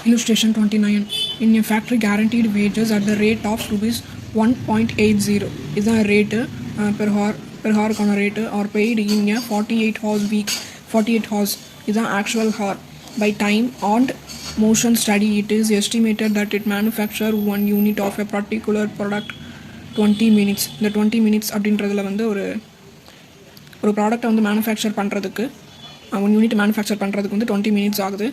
Illustration 29. In a factory, guaranteed wages at the rate of rupees 1.80 is the rate per hour rate or paid in a 48 hours week. 48 hours is the actual hour. By time and motion study, it is estimated that it manufacture one unit of a particular product 20 minutes. இந்த 20 minutes அப்படின்றதுல வந்து ஒரு ப்ராடக்டை வந்து manufacture பண்ணுறதுக்கு one unit manufacture பண்ணுறதுக்கு வந்து 20 minutes ஆகுது.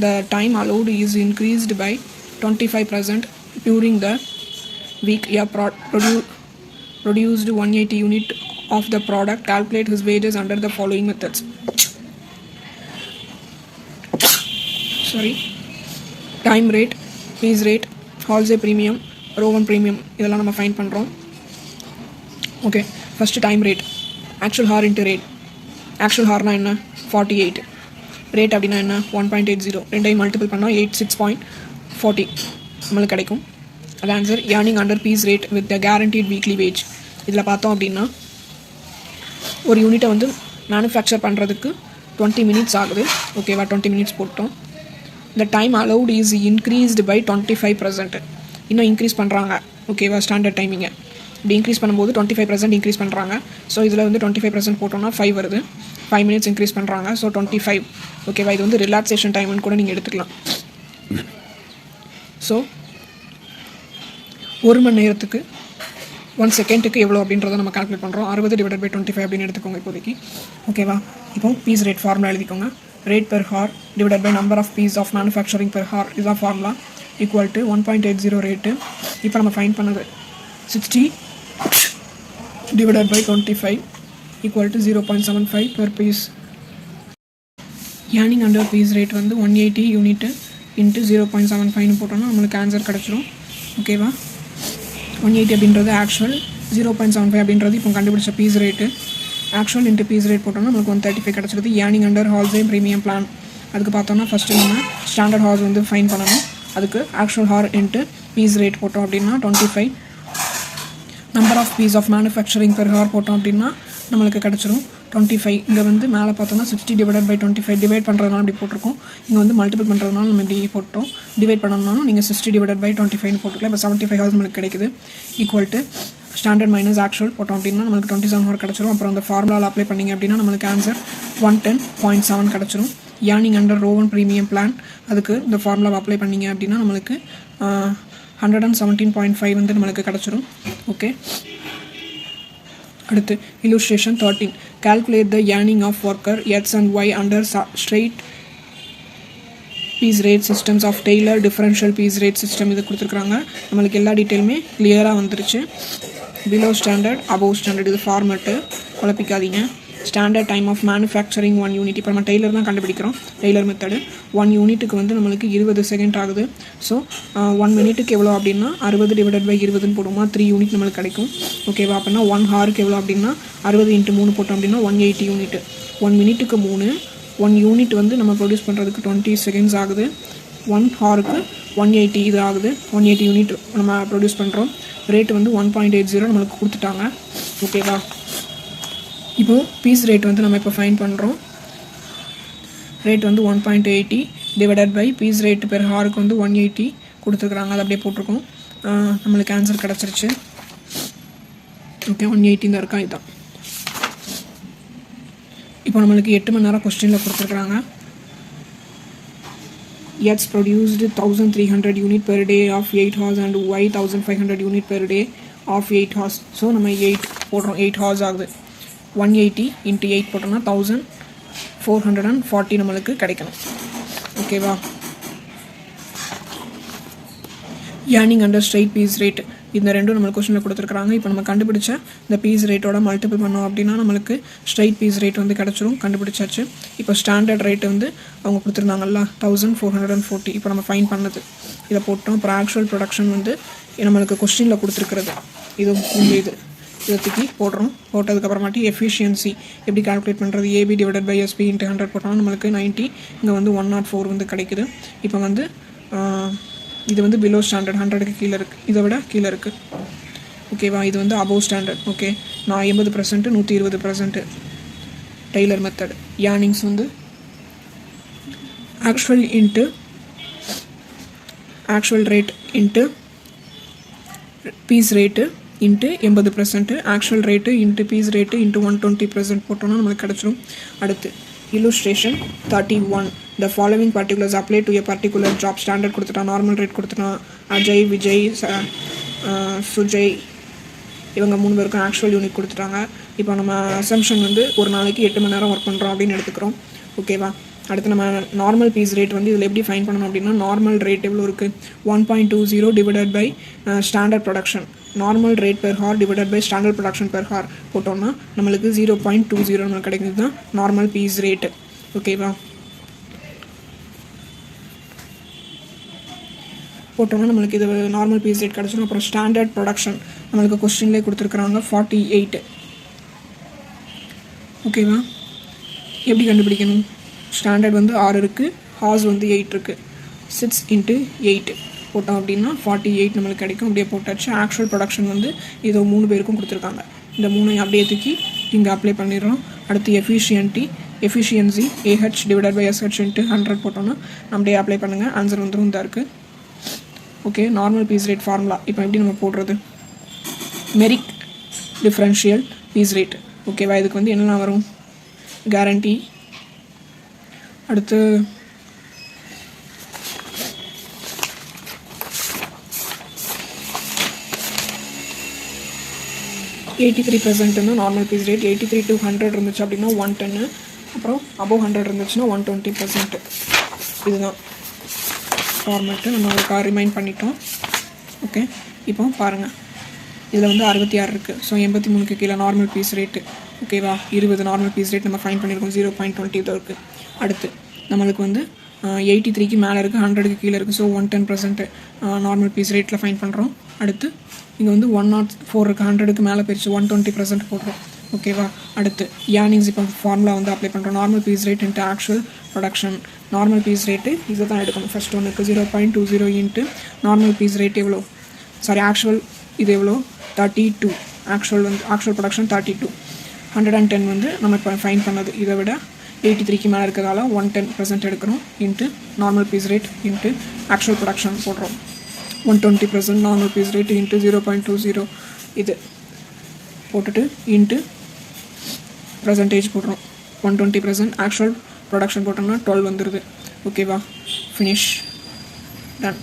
The time allowed is increased by 25% during the week. Produced 180 unit of the product. Calculate his wages under the following methods. Time rate, piece rate, wholesale premium, row 1 premium. இதெல்லாம் நம்ம find பண்ணுறோம். Okay, first time rate. Actual hour into rate. Actual ஹார்னா என்ன? 48. Rate அப்படின்னா என்ன? 1.80. ரெண்டையும் multiple பண்ணால் 86.40 நம்மளுக்கு கிடைக்கும். அது answer. Earning under piece rate with the guaranteed weekly wage. இதில் பார்த்தோம் அப்படின்னா ஒரு யூனிட்டை வந்து மேனுஃபேக்சர் பண்ணுறதுக்கு 20 minutes ஆகுது. ஓகேவா? 20 minutes போட்டோம். இந்த time allowed is increased by 25%. இன்னும் இன்க்ரீஸ் பண்ணுறாங்க. ஓகேவா? ஸ்டாண்டர்ட் டைமிங்கை இப்படி இன்க்ரீஸ் பண்ணும்போது 25% இன்க்ரீஸ் பண்ணுறாங்க. ஸோ இதில் வந்து 25% போட்டோம்னா 5 வருது. 5 minutes இன்க்ரீஸ் பண்ணுறாங்க. ஸோ 25. ஓகேவா? இது வந்து ரிலாக்ஸேஷன் டைம்னு கூட நீங்கள் எடுத்துக்கலாம். ஸோ 1 மணி நேரத்துக்கு 1 செகண்டுக்கு எவ்வளோ அப்படின்றத நம்ம கால்குலேட் பண்ணுறோம். 60/25 அப்படின்னு எடுத்துக்கோங்க இப்போதைக்கு. ஓகேவா? இப்போ பீஸ் ரேட் ஃபார்முலா எழுதிக்கோங்க. Rate per hour divided by number of piece of manufacturing per hour இதுதான் ஃபார்முலா. Equal to 1.80 rate. இப்போ நம்ம ஃபைன் பண்ணது 60 divided by 25 equal to 0.75 per piece. Earning under piece rate வந்து 180 யூனிட் இன்ட்டு 0.75 போட்டோம்னா நம்மளுக்கு answer கிடச்சிரும். ஓகேவா? 180 அப்படின்றது ஆக்சுவல், 0.75 அப்படின்றது இப்போ கண்டுபிடிச்ச piece rate. Actual into piece rate போட்டோம்னா நம்மளுக்கு 135 கிடச்சிருது. Earning under wholesale premium plan. அதுக்கு பார்த்தோம்னா ஃபஸ்ட்டு நம்ம ஸ்டாண்டர்ட் ஹார்ஸ் வந்து ஃபைன் பண்ணணும். அதுக்கு actual hour into piece rate போட்டோம் அப்படின்னா 25. Number of piece of manufacturing per hour போட்டோம் அப்படின்னா நம்மளுக்கு கிடச்சிரும் 25. இங்கே வந்து மேலே பார்த்தோம்னா 60 divided by 25 டிவைட் பண்ணுறதுனால இப்படி போட்டிருக்கோம். இங்கே வந்து மல்டிபிள் பண்ணுறதுனால நம்ம இப்படி போட்டோம். டிவைட் பண்ணணும்னாலும் நீங்கள் 60 divided by 25 போட்டுக்கலாம். இப்போ 75 ஹவர்ஸ் நம்மளுக்கு கிடைக்குது. Equal to standard minus actual போட்டோம் அப்படின்னா நம்மளுக்கு 27 ஹவர் கிடச்சிரும். அப்புறம் அந்த ஃபார்முலாவில் அப்ளை பண்ணிங்க அப்படின்னா நம்மளுக்கு ஆன்சர் 110.7 கிடச்சிரும். Earning under row 1 premium plan. அதுக்கு இந்த ஃபார்முலாவை அப்ளை பண்ணிங்க அப்படின்னா நம்மளுக்கு 117.5 வந்து நம்மளுக்கு கிடச்சிரும். ஓகே, அடுத்து illustration 13. Calculate the earning of worker X and Y under straight piece rate systems of Taylor differential piece rate system. இது கொடுத்துருக்குறாங்க. நம்மளுக்கு எல்லா டீட்டெயிலுமே கிளியராக வந்துருச்சு. பிலோ ஸ்டாண்டர்ட், அபோவ் ஸ்டாண்டர்ட் இது ஃபார்மெட்டு, குழப்பிக்காதீங்க. Standard time of manufacturing 1 unit. இப்போ நம்ம டெய்லர் தான் கண்டுபிடிக்கிறோம். டெய்லர் மெத்தடு 1 யூனிட்டுக்கு வந்து நம்மளுக்கு 20 செகண்ட் ஆகுது. ஸோ 1 மினிட்டுக்கு எவ்வளோ அப்படின்னா 60 divided by 20 போடுவோமா 3 யூனிட் நம்மளுக்கு கிடைக்கும். ஓகேவா? அப்படின்னா 1 ஹாருக்கு எவ்வளோ அப்படின்னா 60 × 3 போட்டோம் அப்படின்னா 180 யூனிட். 1 மினிட்டுக்கு 3. 1 யூனிட் வந்து நம்ம ப்ரொடியூஸ் பண்ணுறதுக்கு 20 செகண்ட்ஸ் ஆகுது. 1 ஹாருக்கு 180 இது ஆகுது. 180 யூனிட் நம்ம ப்ரொடியூஸ் பண்ணுறோம். ரேட்டு வந்து 1.80 நம்மளுக்கு கொடுத்துட்டாங்க. ஓகேவா? இப்போது பீஸ் ரேட் வந்து நம்ம இப்போ ஃபைன் பண்ணுறோம். ரேட் வந்து 1.80 divided by piece rate per ஹாருக்கு வந்து 180 கொடுத்துருக்குறாங்க. அது அப்படியே போட்டிருக்கோம். நம்மளுக்கு ஆன்சர் கிடச்சிருச்சு. ஓகே, 180 தான் இருக்கா? இதுதான். இப்போ நம்மளுக்கு 8 மணி நேரம் கொஸ்டினில் கொடுத்துருக்குறாங்க. X produced 1300 unit per day of 8 hours and Y 1500 unit per day of 8 hours. So நம்ம 8 போடுறோம். 8 hours ஆகுது. 180 × 8 போட்டோம்னா 1440 நம்மளுக்கு கிடைக்கணும். ஓகேவா? Earning under straight piece rate இந்த ரெண்டும் நம்மளுக்கு கொஸ்டினில் கொடுத்துருக்குறாங்க. இப்போ நம்ம கண்டுபிடிச்ச இந்த பீஸ் ரேட்டோட மல்டிபிள் பண்ணோம் அப்படின்னா நம்மளுக்கு ஸ்ட்ரைட் பீஸ் ரேட் வந்து கிடச்சிரும். கண்டுபிடிச்சாச்சு. இப்போ ஸ்டாண்டர்ட் ரேட் வந்து அவங்க கொடுத்துருந்தாங்கல்ல 1440. இப்போ நம்ம ஃபைன் பண்ணது இதை போட்டோம். அப்புறம் ஆக்சுவல் ப்ரொடக்ஷன் வந்து நம்மளுக்கு கொஸ்டினில் கொடுத்துருக்குறது இது இது இதை தூக்கி போடுறோம். போட்டதுக்கப்புறமாட்டி எஃபிஷியன்சி எப்படி கால்குலேட் பண்ணுறது? AB divided by SP × 100 போட்டோம்னா நம்மளுக்கு 90. இங்கே வந்து 104 வந்து கிடைக்குது. இப்போ வந்து இது வந்து பிலோ ஸ்டாண்டர்ட் 100க்கு கீழே இருக்குது. இதை விட கீழே இருக்குது. ஓகேவா? இது வந்து அபோவ் ஸ்டாண்டர்ட். ஓகே, நான் 80%, 120% டெய்லர் மெத்தட். ஏர்னிங்ஸ் வந்து actual into actual rate into piece rate into 80%, actual rate into piece rate into 120% போட்டோம்னா நம்மளுக்கு கிடச்சிரும். அடுத்து illustration 31. The following particulars apply to a particular job. Standard கொடுத்துட்டான், நார்மல் ரேட் கொடுத்துட்டான், அஜய், விஜய், சுஜய் இவங்க 3 பேருக்கும் ஆக்சுவல் யூனிட் கொடுத்துட்டாங்க. இப்போ நம்ம அசம்ஷன் வந்து ஒரு நாளைக்கு 8 மணி நேரம் ஒர்க் பண்ணுறோம் அப்படின்னு எடுத்துக்கிறோம். ஓகேவா? அடுத்து நம்ம நார்மல் பீஸ் ரேட் வந்து இதில் எப்படி ஃபைன் பண்ணணும் அப்படின்னா, நார்மல் ரேட் எவ்வளோ இருக்குது, 1.20 divided by standard production. Normal rate per hour divided by standard production per hour போட்டோம்னா நம்மளுக்கு 0.20 நம்மளுக்கு கிடைக்கிறது தான் நார்மல் பீஸ் ரேட்டு. ஓகேவா? போட்டோம்னா நம்மளுக்கு இது நார்மல் பீஸ் ரேட் கிடச்சிடும். அப்புறம் ஸ்டாண்டர்ட் ப்ரொடக்ஷன் நம்மளுக்கு கொஸ்டின்லேயே கொடுத்துருக்குறாங்க 48. ஓகேவா? எப்படி கண்டுபிடிக்கணும்? ஸ்டாண்டர்ட் வந்து 6 இருக்குது, ஹார்ஸ் வந்து 8 இருக்குது. 6 × 8 போட்டோம் அப்படின்னா 48 நம்மளுக்கு கிடைக்கும். அப்படியே போட்டாச்சு. ஆக்சுவல் ப்ரொடக்ஷன் வந்து இதோ 3 பேருக்கும் கொடுத்துருக்காங்க. இந்த 3 அப்படியே தூக்கி இங்கே அப்ளை பண்ணிடுறோம். அடுத்து efficiency AH divided by SH × 100 போட்டோம்னா அப்படியே அப்ளை பண்ணுங்கள். ஆன்சர் வந்துடும் தான் இருக்குது. Okay, normal piece rate formula இப்போ எப்படி நம்ம போடுறது? Merrick differential piece rate. ஓகேவா? இதுக்கு வந்து என்னெல்லாம் வரும்? கேரண்டி, அடுத்து 83% நார்மல் பீஸ் ரேட். 83 to 100 இருந்துச்சு அப்படின்னா 110, அப்புறம் above 100 இருந்துச்சுன்னா 120%. இதுதான் ஃபார்மேட்டு. நம்ம ஒரு ரிமைண்ட் பண்ணிட்டோம். ஓகே, இப்போ பாருங்கள், இதில் வந்து 66 இருக்குது. ஸோ 83க்கு கீழே நார்மல் பீஸ் ரேட்டு. ஓகேவா? 20 நார்மல் பீஸ் ரேட் நம்ம ஃபைன் பண்ணியிருக்கோம். 0.20 தான் இருக்குது. அடுத்து நம்மளுக்கு வந்து 83க்கு மேலே இருக்குது, 100க்கு கீழே இருக்குது. ஸோ 110% நார்மல் பீஸ் ரேட்டில் ஃபைன் பண்ணுறோம். அடுத்து இங்கே வந்து 104 இருக்குது, 100க்கு மேலே போயிடுச்சு, 120% போடுறோம். ஓகேவா? அடுத்து ஏர்னிங்ஸ் இப்போ ஃபார்முலா வந்து அப்ளை பண்ணுறோம். Normal piece rate into actual production. Normal piece rate இதை தான் எடுக்கணும். ஃபஸ்ட் ஒன்றுக்கு 0.20 இன்ட்டு நார்மல் பீஸ் ரேட் எவ்வளோ, ஆக்சுவல் இது எவ்வளோ, 32. Actual production 32. 110 வந்து நம்ம இப்போ ஃபைன் பண்ணது. இதை விட 83க்கு மேலே இருக்கிறதால 110% எடுக்கிறோம். Into normal piece rate into actual production போடுறோம். 120% நார்மல் பீஸ் ரேட் இன்ட்டு 0.20 இது போட்டுட்டு இன்ட்டு பர்சன்டேஜ் போடுறோம். 120% ஆக்சுவல் ப்ரொடக்ஷன் போட்டோம்னா 12 வந்துடுது. ஓகேவா? Finish, ton.